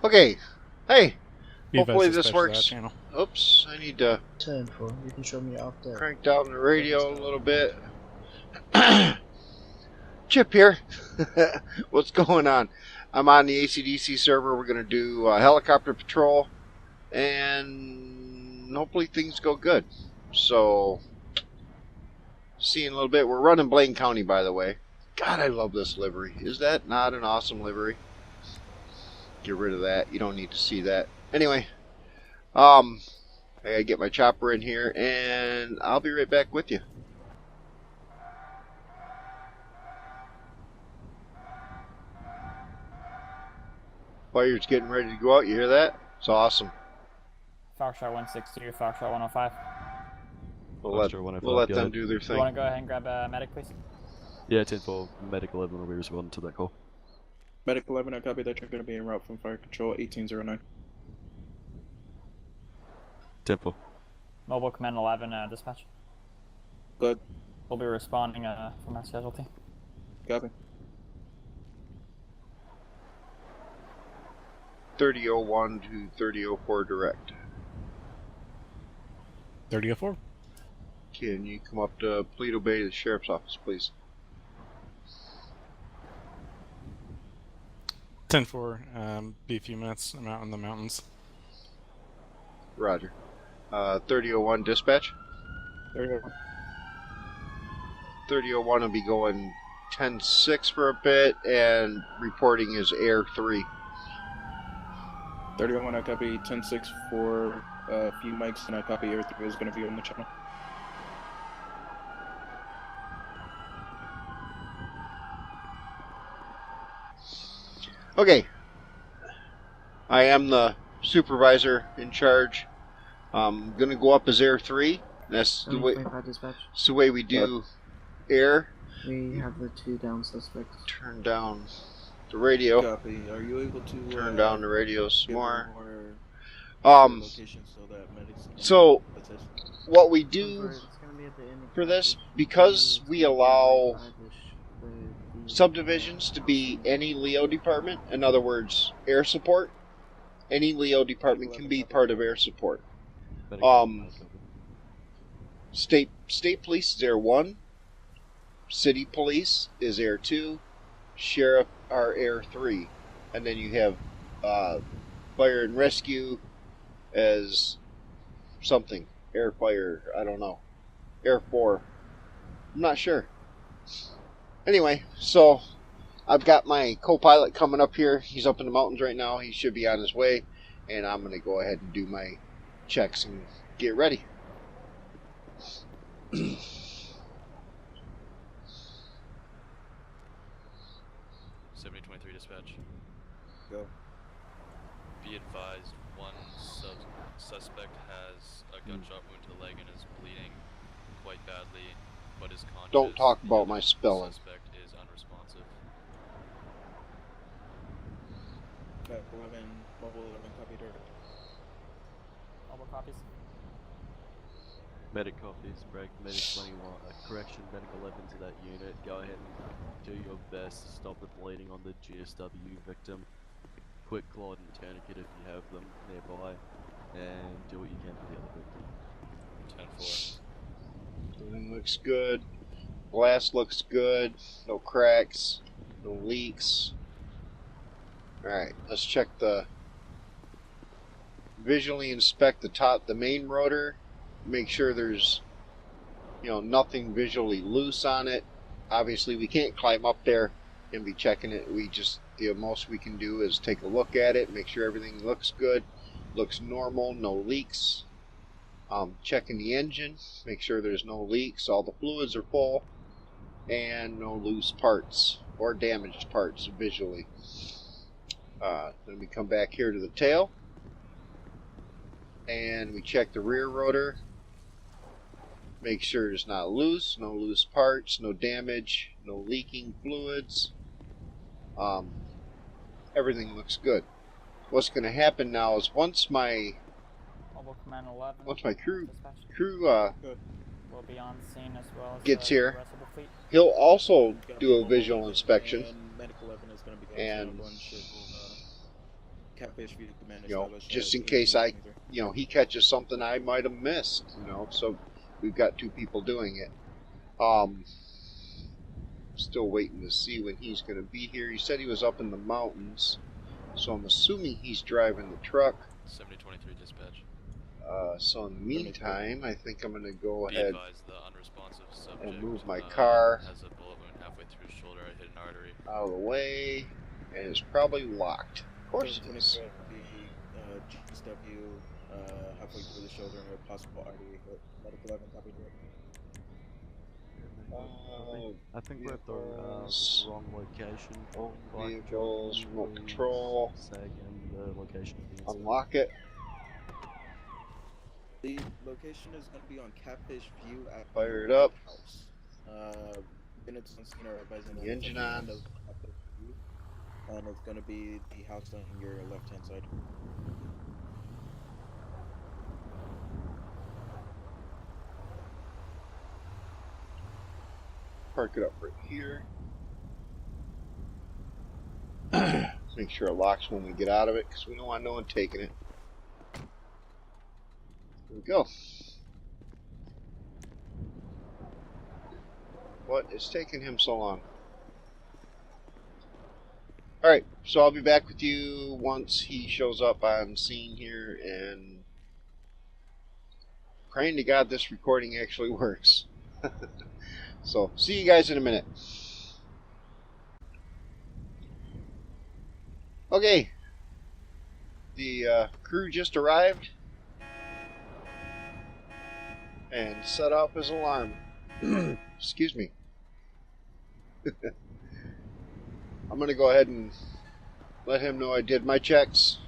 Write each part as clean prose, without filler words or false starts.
Okay. Hey. Be Hopefully advised to this dispatch that works. channel. Oops. I need to 10-4. You can show me off there. crank down the radio a little bit. Chip here. What's going on? I'm on the ACDC server. We're going to do helicopter patrol. And hopefully things go good. So, see in a little bit. We're running Blaine County, by the way. God, I love this livery. Is that not an awesome livery? Get rid of that. You don't need to see that. Anyway, I gotta get my chopper in here, and I'll be right back with you. Fire's getting ready to go out. You hear that? It's awesome. Foxtrot 162, Foxtrot 105. We'll let them do their You thing. want to go ahead and grab a medic, please? Yeah, 10-4, Medic 11 will be responding to that call. Medic 11, I copy that you're going to be en route from Fire Control 1809. 10-4. Mobile Command 11, dispatch. Good. We'll be responding from mass casualty. Copy. 3001 to 3004 direct. 3004. Can you come up to Paleto Bay, the sheriff's office, please? 10-4. Be a few minutes. I'm out in the mountains. Roger. 3001 dispatch. 3001. 3001 will be going 10-6 for a bit, and reporting is Air 3. 3001, I copy 10-6 for a few mics, and I copy Air 3 is going to be on the channel. Okay. I am the supervisor in charge. I'm going to go up as Air 3. That's the way, Dispatch. it's the way we do air. We have the 2 down suspects. Turn down the radio. Copy. Are you able to Turn down the radio some give more. location so that medics can So assist? what we do It's gonna be at the end of for the this, package. because we allow The- subdivisions to be any Leo department, in other words, air support, any Leo department can be part of air support. Medic State police is Air 1, city police is Air 2, sheriff are Air 3, and then you have fire and rescue as something, air fire, I don't know, Air 4, I'm not sure. Anyway, so I've got my co-pilot coming up here. He's up in the mountains right now. He should be on his way, and I'm going to go ahead and do my checks and get ready. 7023 dispatch. Go. Be advised, one suspect has a gunshot wound to the leg and is bleeding quite badly, but is conscious. Don't talk about The my spelling. Suspect is unresponsive. Back 11, mobile 11, copy direct. Mobile copies. Medic copies, break Medic 21, correction, Medic 11 to that unit. Go ahead and do your best to stop the bleeding on the GSW victim. Quick clot and tourniquet if you have them nearby, and do what you can for the other victim. 10-4. Everything looks good. Glass looks good. No cracks. No leaks. Alright, let's check the... Visually inspect the main rotor. Make sure there's, nothing visually loose on it. Obviously, we can't climb up there and be checking it. The most we can do is take a look at it, make sure everything looks good, looks normal, no leaks. Checking the engine, make sure there's no leaks, all the fluids are full, and no loose parts or damaged parts visually. Then we come back here to the tail, and we check the rear rotor. Make sure it's not loose, no loose parts, no damage, no leaking fluids. Everything looks good. What's going to happen now is once my Mobile Command 11. crew Will be on scene as well as gets the here, rest of the fleet. he'll also do a visual inspection. And Medic 11 is going to be And going to one ship. Catfish View Command You know, established. just in case he catches something I might have missed. So we've got 2 people doing it. Still waiting to see when he's going to be here. He said he was up in the mountains, so I'm assuming he's driving the truck. 7023 dispatch. So in the meantime, I think I'm going to go Be ahead advised, the unresponsive subject move my car has a bullet wound halfway through his shoulder. I hit an artery. out of the way, and it's probably locked. Of course it is. The GSW halfway through the shoulder and a possible artery hit. Medical 11, copy direct. I think we're at the vehicles, wrong location. all Bike vehicles, drop, remote please control, Say again the location of the incident. unlock it. The location is going to be on Catfish View at Fire it the up. house. Units on scene are advising The engine on. Catfish View, and it's going to be the house on your left-hand side. Park it up right here. Make sure it locks when we get out of it, because we don't want no one taking it. There we go. What is taking him so long? Alright, so I'll be back with you once he shows up on scene here, and praying to God this recording actually works. So, see you guys in a minute. Okay, the crew just arrived and set off his alarm. Excuse me. I'm going to go ahead and let him know I did my checks.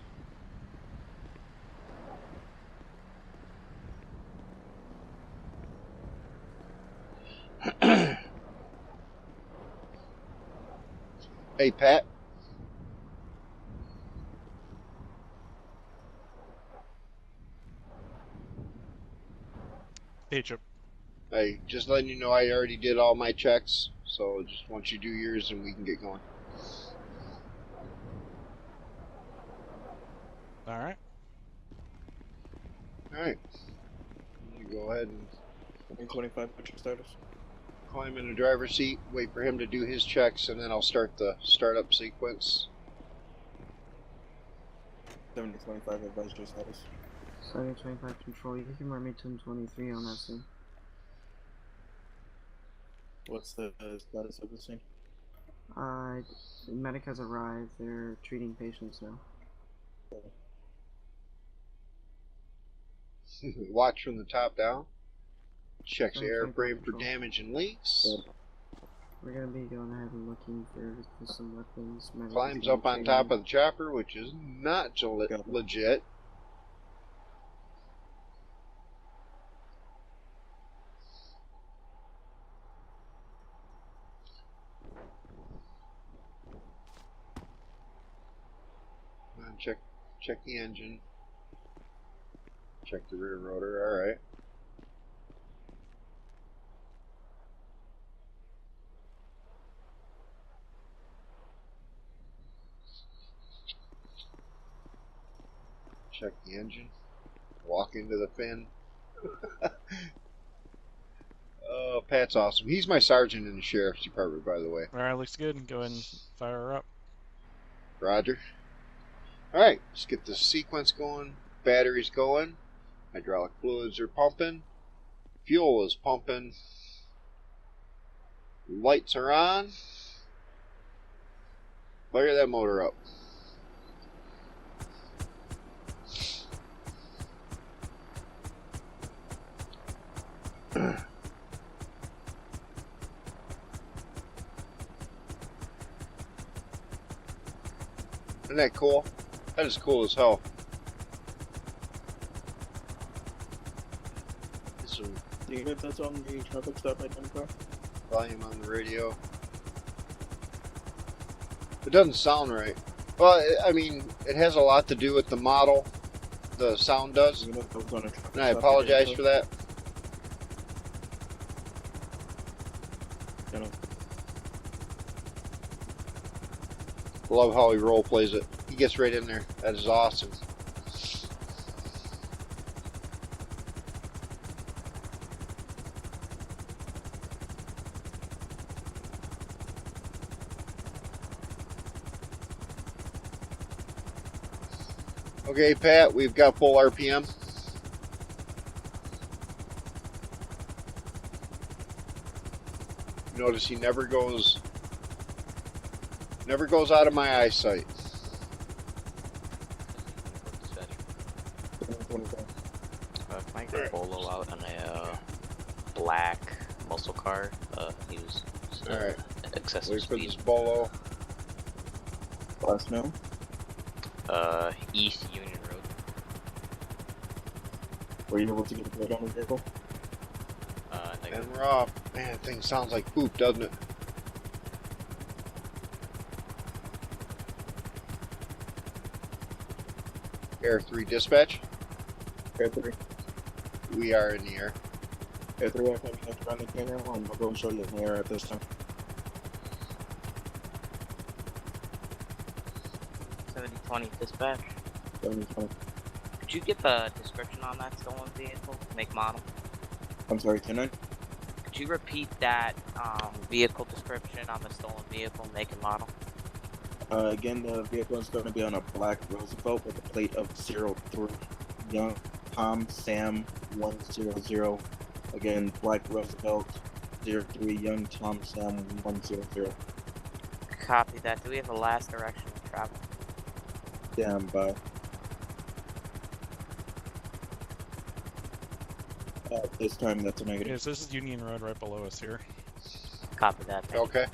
Hey, Pat. Hey, Chip. Hey, just letting you know I already did all my checks, so just want you to do yours and we can get going. Alright. Alright. You go ahead and 25, what's your status? climb in the driver's seat, wait for him to do his checks, and then I'll start the startup sequence. 7025, advise your status. 7025 control, you can mark me 1023 on that scene. What's the status of the scene? Medic has arrived, they're treating patients now. Watch from the top down. Checks the 725 airframe for control. damage and leaks. We're gonna be going ahead and looking for some weapons. Medic is Climbs gonna up on train top them. of the chopper, which is not legit. Come on, check the engine. Check the rear rotor. All right. Check the engine. Walk into the fin. Oh, Pat's awesome. He's my sergeant in the sheriff's department, by the way. Alright, looks good. Go ahead and fire her up. Roger. Alright, let's get the sequence going. Batteries going. Hydraulic fluids are pumping. Fuel is pumping. Lights are on. Fire that motor up. Isn't that cool? That is cool as hell. Some The unit that's on the traffic stop identifier? volume on the radio. It doesn't sound right. Well, I mean, it has a lot to do with the model. The sound does. The unit that was on a traffic And I stop apologize identifier? for that. You know, Love how he role plays it. He gets right in there. That is awesome. Okay, Pat, we've got full RPM. Notice he never goes out of my eyesight. Can I get Bolo out on a black muscle car? He was Alright. excessive Wait for speed. this Bolo. Last no. East Union Road. Were you able to get a plate on the vehicle? Negative. And we're off. Man, that thing sounds like poop, doesn't it? Air 3 dispatch. Air 3. We are in the air. Air 3, I think you have to run the camera. I'll go and show you in the air at this time. 7020 dispatch. 7020. Could you get the description on that stolen vehicle, make, model? I'm sorry, can I? Could you repeat that vehicle description on the stolen vehicle, make, and model? Again, the vehicle is going to be on a black Roosevelt with a plate of 03. Young Tom Sam 100. Again, black Roosevelt 03. Young Tom Sam 100. Copy that. Do we have a last direction of travel? Stand by. This time, that's a negative. Yes, this is Union Road right below us here. Copy that. Thank you. Okay.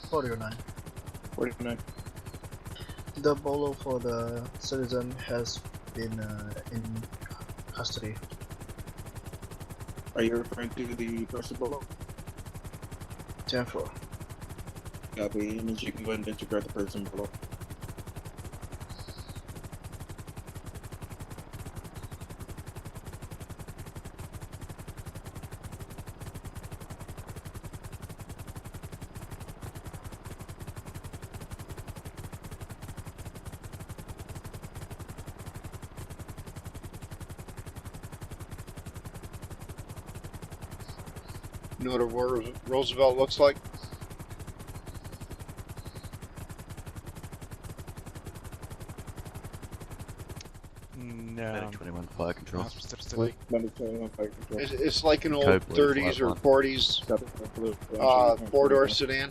49. 49. The bolo for the citizen has been in custody. Are you referring to the person below? 10-4. Copy. It means you can go ahead and integrate the person below. You know what a Roosevelt looks like? No. Medic 21 fire control. Not specifically. Number 21 fire control. It's like an old Code blue, 30s or flat 40s Copy, blue, blue, four-door sedan.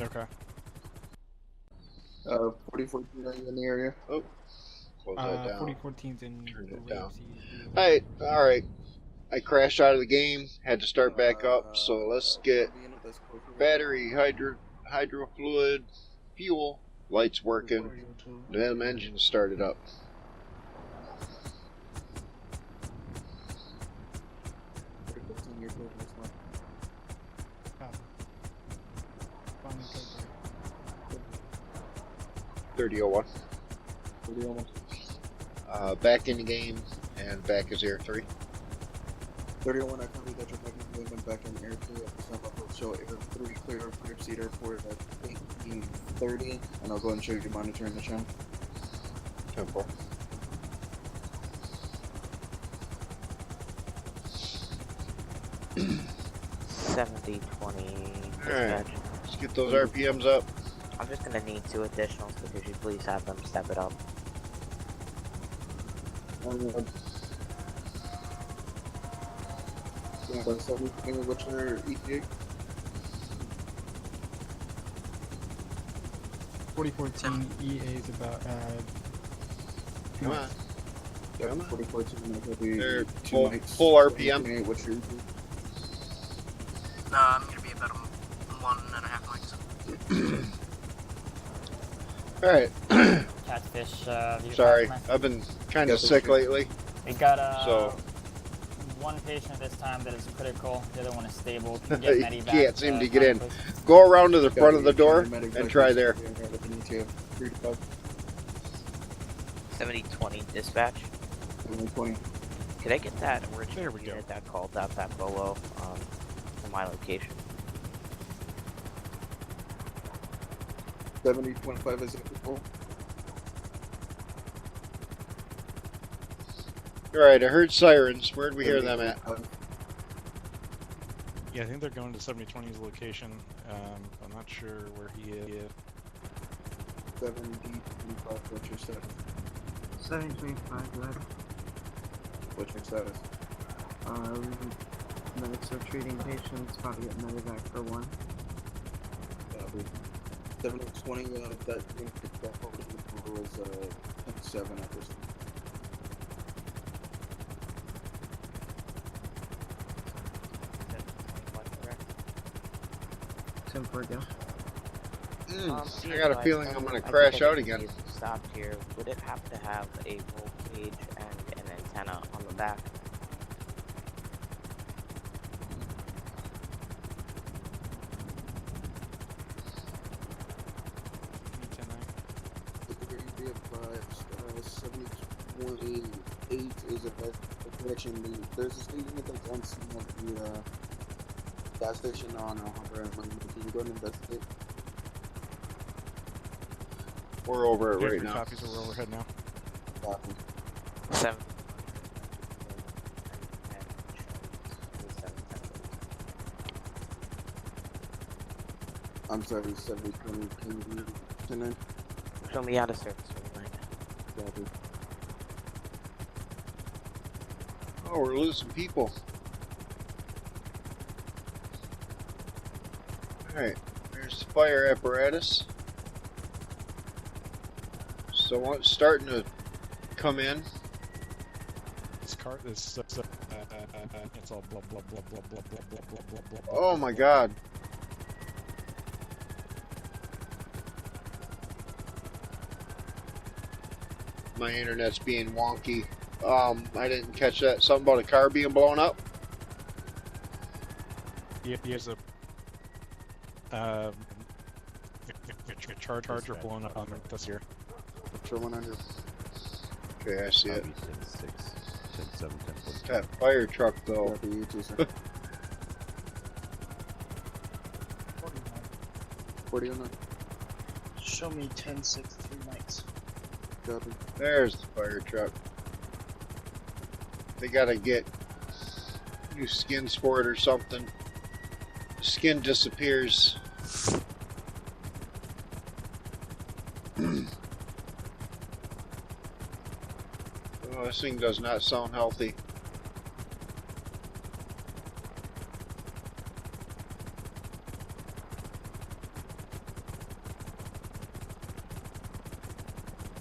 Okay. 44 in the area. Oh, close that down. 4014's in Turn it the down. Red Sea. All right. I crashed out of the game. Had to start back up. So let's get battery, hydro fluid, fuel, lights working. Them engines started up. Copy. Finding code break. 3001. Back in the game, and back is Air 3. 31, I copy that you're movement back in Air 3 at the time of show Air 3 clear of 5-seater for at 1830, and I'll go ahead and show you monitoring the channel. 10-4. $70.20 Alright. dispatch. Let's get those RPMs up. I'm just gonna need 2 additionals, but could you please have them step it up? What's your ETA? 4014 EA is about Come on. Come on. 4014, They're 2 full- mics. full RPM. What's your ETA? I'm gonna be about 1.5 mics. All right. Catfish. View Sorry, customer. I've been kind of Catfish sick view. lately. We got So- one patient this time that is critical. The other one is stable. Can you get You medevac, can't seem to get time, in. please? Go around to the front of the door and try there. 7020 dispatch. 20. Could I get that There original we go. unit that called out that Bolo from my location? 7025 is equal. Alright, I heard sirens. Where'd we hear them at? Yeah, I think they're going to 7020's location. I'm not sure where he is. 7025, what's your status? 725 left. What's your status? Medics are treating patients, about to get medevac for one. 7020, that unit picked up over the was 10-7 at this time. 10-4 go. I got a feeling I'm gonna crash out again. Stopped here. Would it have to have a roll cage and an antenna on the back? Be advised, 7028 is a connection. There's a state unit that's on scene at the gas station on Harbor Avenue. Can you go and investigate? We're over it Yeah, right three now. copies, we're overhead now. Copy. 7. I'm sorry, 7020. Can you read 10-9? Show me out of service. Copy. Oh, we're losing people. Alright, there's the fire apparatus. So what's starting to come in? This car, this it's all blah blah blah blah blah blah blah blah blah blah. Oh my god. My internet's being wonky. I didn't catch that. Something about a car being blown up? Yeah, there's a charger blown up on this here. Patrol 100. Okay, I see it. 6, 10, 7, 10, 14. That fire truck though. Copy, you too, sir. 4009. Show me 10-6 3 nights. Copy. There's the fire truck. They gotta get new skins for it or something. The skin disappears. Oh, this thing does not sound healthy.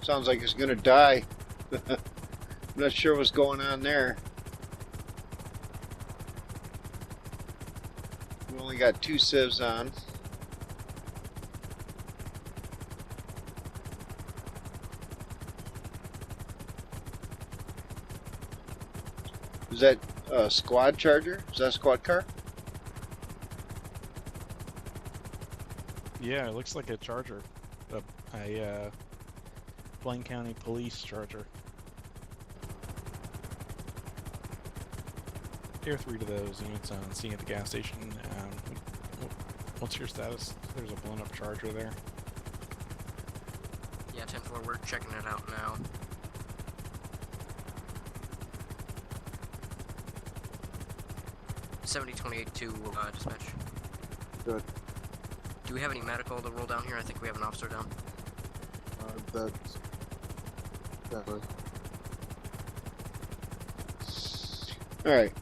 Sounds like it's gonna die. I'm not sure what's going on there. We only got 2 civs on. Is that a squad charger? Is that a squad car? Yeah, it looks like a charger. A Blaine County Police charger. There are 3 to those units on scene at the gas station. What's your status? There's a blown up charger there. Yeah, 10-4, we're checking it out now. $7028 to dispatch. Good. Do we have any medical to roll down here? I think we have an officer down. That's... that way. Alright.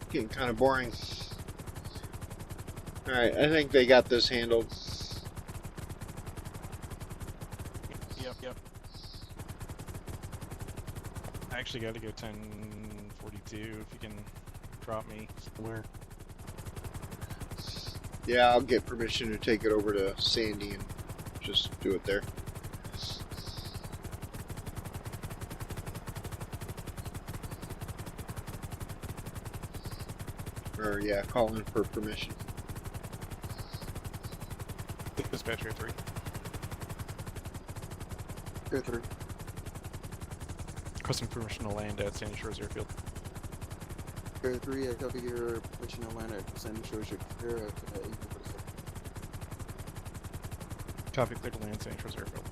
Getting kind of boring. Alright, I think they got this handled. Yep. I actually got to go 1042 if you can drop me somewhere. Yeah, I'll get permission to take it over to Sandy and just do it there. Or yeah, call in for permission. Dispatcher 3. Here 3. Requesting permission to land at Sandy Shores Airfield. Here 3, I copy your permission to land at Sandy Shores. You're clear at 847. Copy, clear to land, San Antonio's airfield.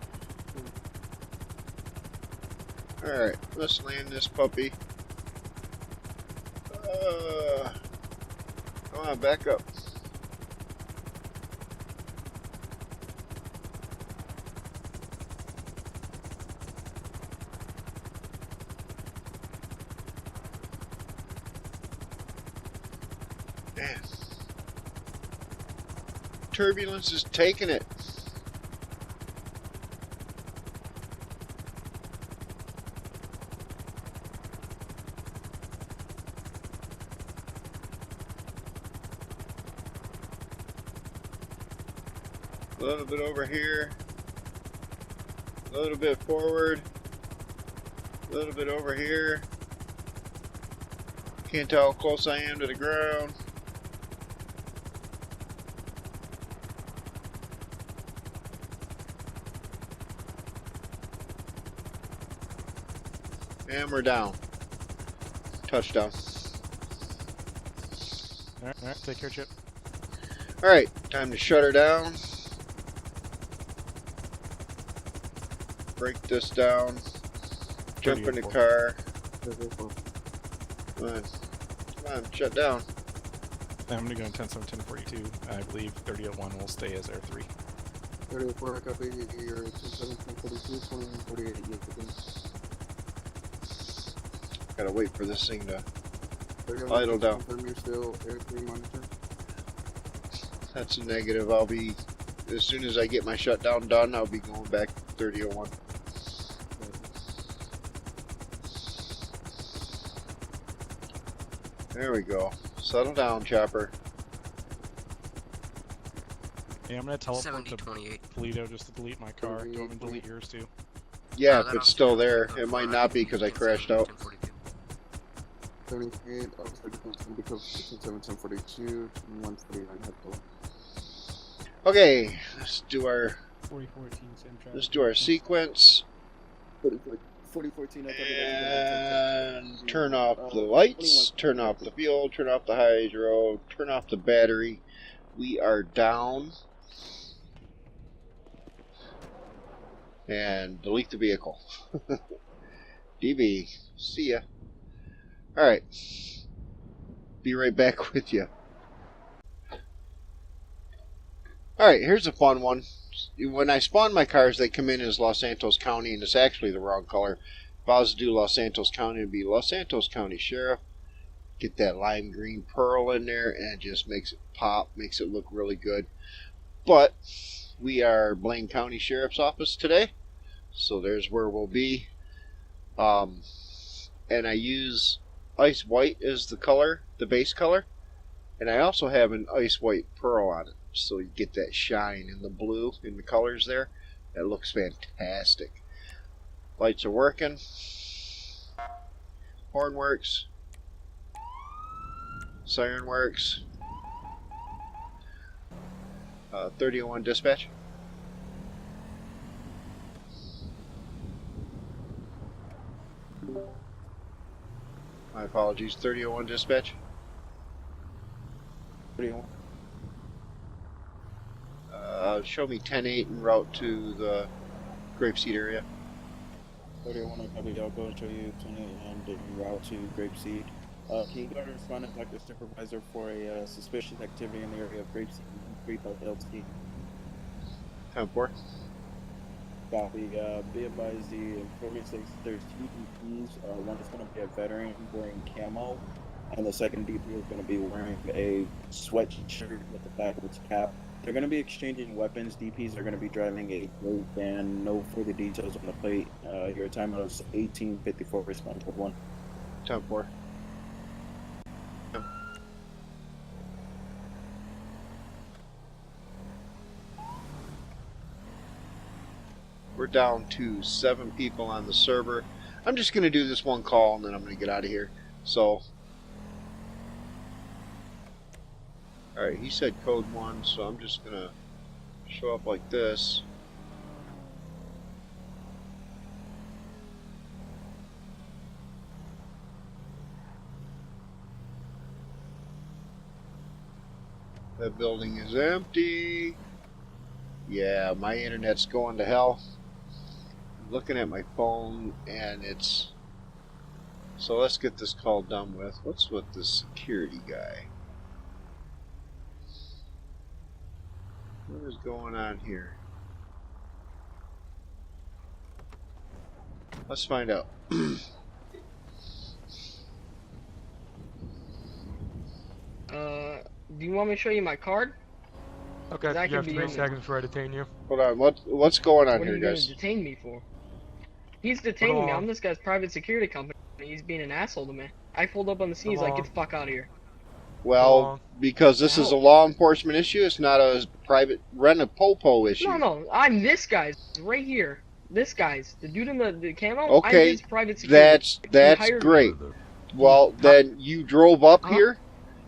Alright, let's land this puppy. Come on, back up. Man. Turbulence is taking it. A little bit over here, a little bit forward, a little bit over here. Can't tell how close I am to the ground. And we're down. Touchdown. Alright, take care, Chip. Alright, time to shut her down. Break this down. Jump in the car. Come on. Come on, shut down. I'm gonna go in 10-7-10-42. I believe 3001 will stay as Air 3. 3004, copy. You're 10-7-10-42, 2148. You begin. Gotta wait for this thing to idle down. Confirm you're still Air 3 monitor. That's a negative. I'll be, as soon as I get my shutdown done, I'll be going back to 3001. There we go. Settle down, chopper. Yeah, I'm gonna teleport 7028. to Toledo just to delete my car. Do you want me to delete yours too? Yeah, if it's still there. It might not be because I crashed out. 78, officer because 10-7-10-42, 2149 head. Okay, let's do our 4014, same traffic. let's do our sequence 4014. and turn off the lights, turn off the fuel, turn off the hydro, turn off the battery. We are down. And delete the vehicle. DB, see ya. Alright. Be right back with you. Alright, here's a fun one. When I spawn my cars, they come in as Los Santos County, and it's actually the wrong color. If I was to do Los Santos County, it would be Los Santos County Sheriff. Get that lime green pearl in there, and it just makes it pop, makes it look really good. But we are Blaine County Sheriff's Office today, so there's where we'll be. And I use ice white as the color, the base color, and I also have an ice white pearl on it, so you get that shine in the blue in the colors there. That looks fantastic. Lights are working. Horn works. Siren works. 3001 dispatch. My apologies, 3001 dispatch. 31. Show me 10-8 en route to the Grapeseed area. 31, I copy. I'll go and show you 28 and en route to Grapeseed. Can you go and respond and talk to the supervisor for a suspicious activity in the area of Grapeseed and 3 LT? 10-4. Copy. Be advised, the informant says there's 2 DPs. One is going to be a veteran wearing camo, and the second DP is going to be wearing a sweatshirt with a backwards cap. They're going to be exchanging weapons. DPs are going to be driving a gray van. No further details on the plate. Your time is 1854. Respond to 1. 10-4. We're down to 7 people on the server. I'm just going to do this one call and then I'm going to get out of here. So, alright, he said code 1, so I'm just going to show up like this. That building is empty. Yeah, my internet's going to hell. I'm looking at my phone and it's... So let's get this call done with. What's with the security guy? What is going on here? Let's find out. Do you want me to show you my card? Okay, That you have could be 3 easy. seconds before I detain you. Hold on, what's going on What are here, you going guys? to detain me for? He's detaining me. on. I'm this guy's private security company. He's being an asshole to me. I pulled up on the scene. He's Come like, get on. the fuck out of here. Well, because this is a No. law enforcement issue, it's not a private rent-a-popo issue. No, I'm this guy's right here. This guy's the dude in the camo. I'm Okay, his private security. that's He hired great. me. Well, then you drove up here.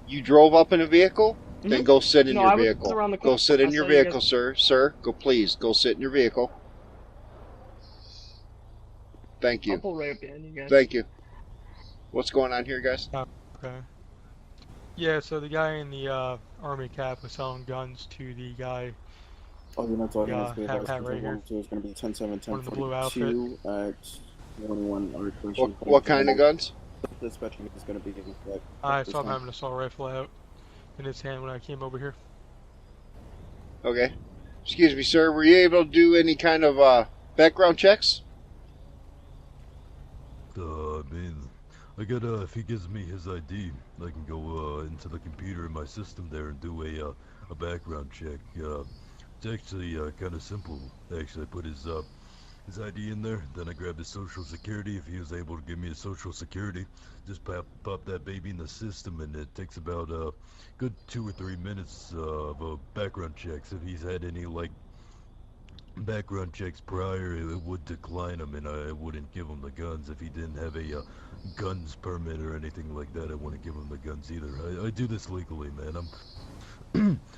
You drove up in a vehicle. Then go sit in No, your I was vehicle. around the Go corner. sit I in your saw you guys- vehicle, sir. Sir, please go sit in your vehicle. Thank I'll you. pull right up behind you guys. Thank you. What's going on here, guys? Okay. Yeah, so the guy in the army cap was selling guns to the guy. Oh, you're not talking Yeah, about speed hat advice. right here. One, two is going to be 10, 7, 10, One in the blue 42 at 21 or 20. What kind of guns? Dispatching is going to be at I this saw him time. having an assault rifle out in his hand when I came over here. Okay. Excuse me, sir. Were you able to do any kind of background checks? I mean, I gotta, if he gives me his ID, I can go into the computer in my system there and do a background check. It's actually kind of simple. Actually, I put his ID in there, then I grab his social security. If he was able to give me his social security, just pop that baby in the system, and it takes about a good 2 or 3 minutes of background checks. If he's had any like background checks prior, it would decline him, and I wouldn't give him the guns. If he didn't have a guns permit or anything like that, I wouldn't give him the guns either. I do this legally, man.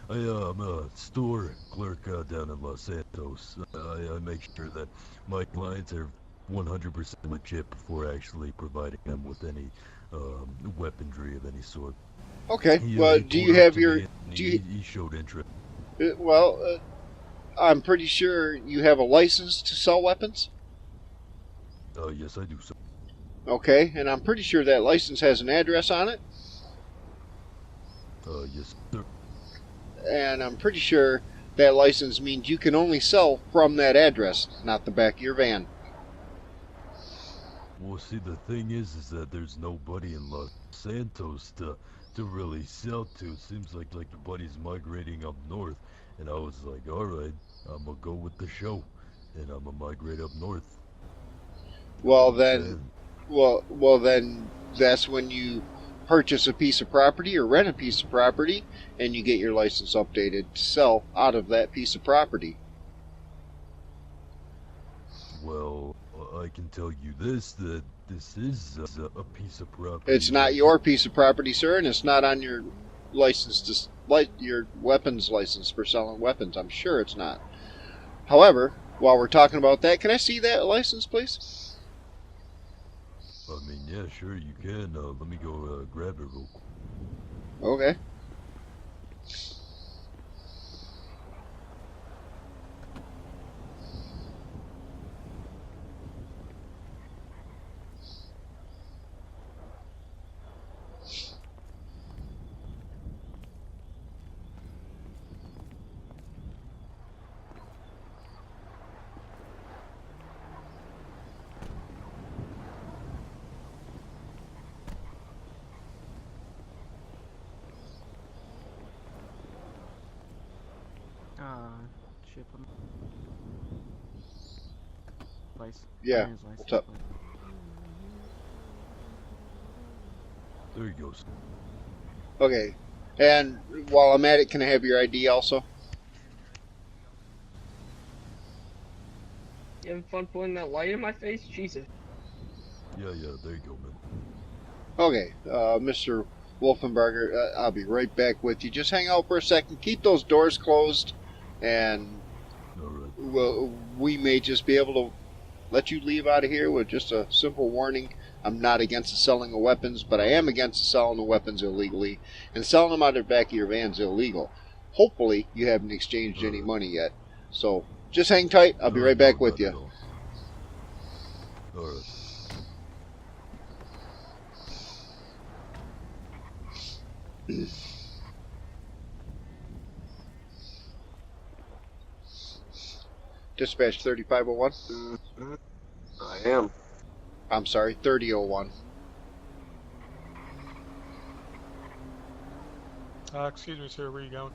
I'm a store clerk down in Los Santos. I make sure that my clients are 100% legit before actually providing them with any weaponry of any sort. Okay. He, Well, he do pulled you up have to your? me and Do you? he showed interest. Well, I'm pretty sure you have a license to sell weapons. Yes, I do, sir. Okay, and I'm pretty sure that license has an address on it. Yes, sir. And I'm pretty sure that license means you can only sell from that address, not the back of your van. Well, see, the thing is that there's nobody in Los Santos to really sell to. It seems like everybody's migrating up north, and I was like, all right, I'm gonna go with the show, and I'm gonna migrate up north. Well then, well then, that's when you purchase a piece of property or rent a piece of property, and you get your license updated to sell out of that piece of property. Well, I can tell you that this is a piece of property. It's not your piece of property, sir, and it's not on your license to your weapons license for selling weapons. I'm sure it's not. However, while we're talking about that, can I see that license, please? I mean, yeah, sure, you can. Let me go grab it real quick. Okay. Shit. License. Yeah. His license What's up? plate. There he goes. Okay. And while I'm at it, can I have your ID also? You having fun putting that light in my face? Jesus. Yeah, there you go, man. Okay, Mr. Wolfenberger, I'll be right back with you. Just hang out for a second. Keep those doors closed, and we may just be able to let you leave out of here with just a simple warning. I'm not against the selling of weapons, but I am against the selling of weapons illegally, and selling them out of the back of your van is illegal. Hopefully, you haven't exchanged any money yet. So just hang tight. I'll be right back with you. Alright. Dispatch 3501. I am. I'm sorry, 3001. Excuse me, sir, where are you going?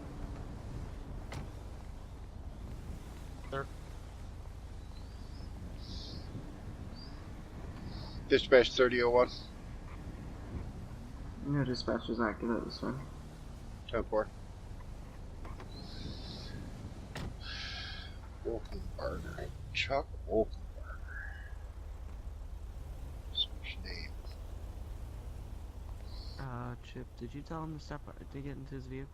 There. Dispatch 3001. No dispatch is active at this one. 10-4. Wolfenbarger. Chuck Wolfenbarger. Switch name. Chip, did you tell him to step to get into his vehicle?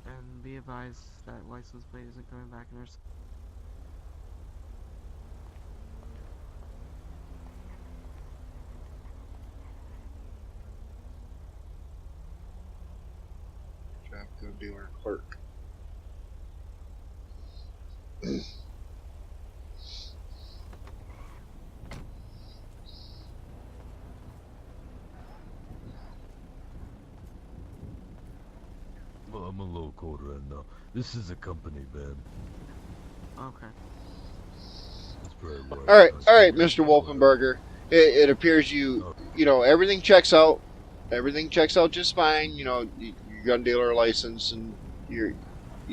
And be advised that license plate isn't coming back in our. Shotgun dealer clerk. Well, I'm a low quarter end now. This is a company van. Okay. That's probably why All right, Mr. Wolfenbarger. It appears you know, everything checks out. Everything checks out just fine. You know, your gun dealer license, and you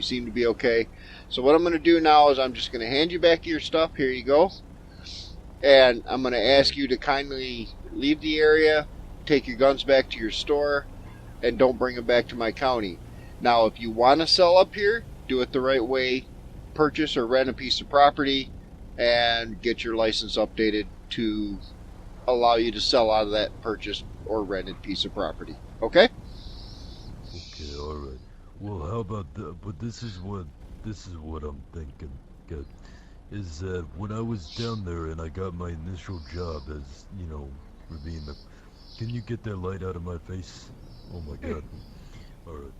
seem to be okay. So what I'm going to do now is I'm just going to hand you back your stuff. Here you go. And I'm going to ask you to kindly leave the area, take your guns back to your store, and don't bring them back to my county. Now, if you want to sell up here, do it the right way. Purchase or rent a piece of property and get your license updated to allow you to sell out of that purchased or rented piece of property. Okay? Okay, alright. Well, how about that? But this is what I'm thinking. Good. Is that when I was down there and I got my initial job as, you know, for being the... Can you get that light out of my face? Oh my god. Alright.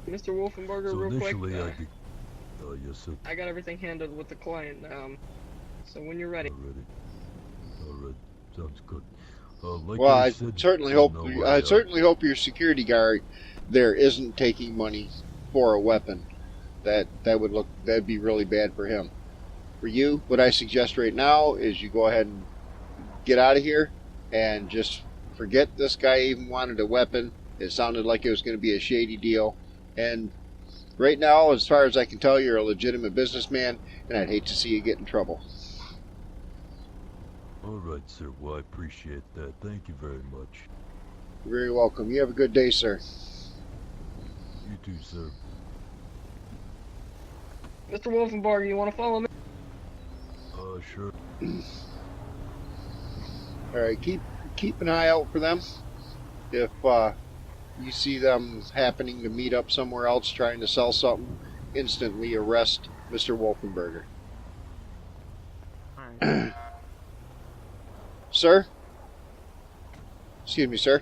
Mr. Wolfenbarger, So real quick. initially yes sir. I got everything handled with the client. So when you're ready. Alright. Sounds good. Like Well, I I said, certainly you hope know, I certainly hope your security guard there isn't taking money for a weapon. That'd be really bad for him. For you, what I suggest right now is you go ahead and get out of here and just forget this guy even wanted a weapon. It sounded like it was going to be a shady deal. And right now, as far as I can tell, you're a legitimate businessman, and I'd hate to see you get in trouble. Alright, sir. Well, I appreciate that. Thank you very much. You're very welcome. You have a good day, sir. You too, sir. Mr. Wolfenbarger, you want to follow me? Sure. Alright, keep an eye out for them. If you see them happening to meet up somewhere else trying to sell something, instantly arrest Mr. Wolfenbarger. Alright. Sir? Excuse me, sir.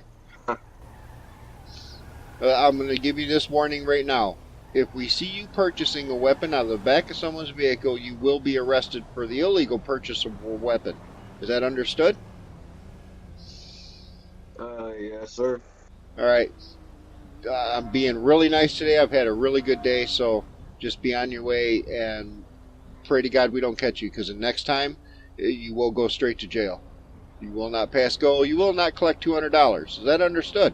I'm going to give you this warning right now. If we see you purchasing a weapon out of the back of someone's vehicle, you will be arrested for the illegal purchase of a weapon. Is that understood? Yes, sir. Alright. I'm being really nice today. I've had a really good day, so just be on your way and pray to God we don't catch you, because the next time you will go straight to jail. You will not pass go. You will not collect $200. Is that understood?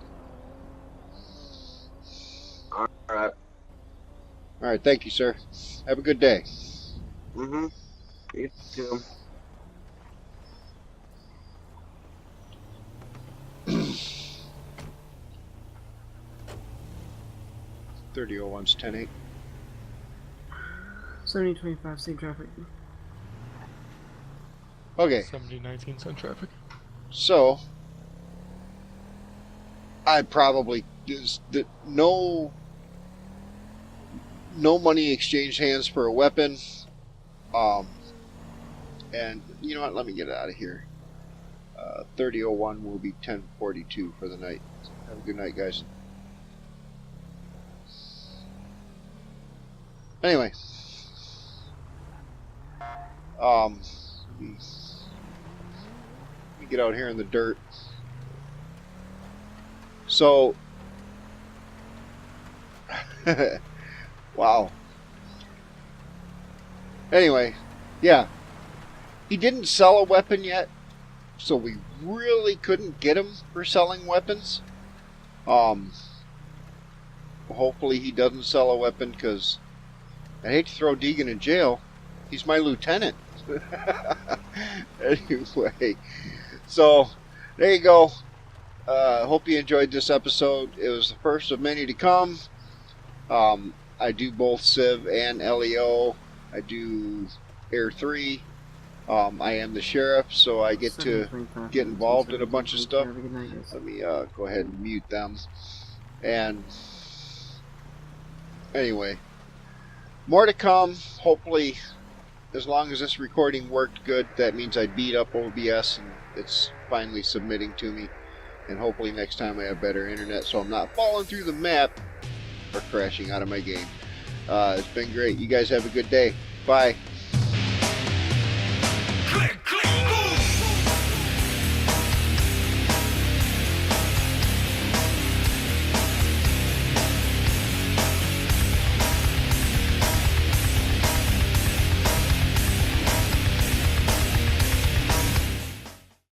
Alright. Alright, thank you, sir. Have a good day. Mm-hmm. You too. $30.01's 10-8. 7025, same traffic. Okay. 7019 cent traffic. So, I probably no money exchanged hands for a weapon. And you know what? Let me get out of here. 3001 will be 10:42 for the night. Have a good night, guys. Anyway, let me get out here in the dirt. So, wow. Anyway, yeah, he didn't sell a weapon yet, so we really couldn't get him for selling weapons. Hopefully he doesn't sell a weapon, because I hate to throw Deegan in jail. He's my lieutenant. Anyway, so there you go. Hope you enjoyed this episode. It was the first of many to come. I do both Civ and LEO. I do Air 3. I am the sheriff, so I get to get involved in a bunch of stuff. Let me go ahead and mute them. And anyway, more to come. Hopefully, as long as this recording worked good, that means I beat up OBS and it's finally submitting to me. And hopefully next time I have better internet so I'm not falling through the map or crashing out of my game. It's been great. You guys have a good day. Bye.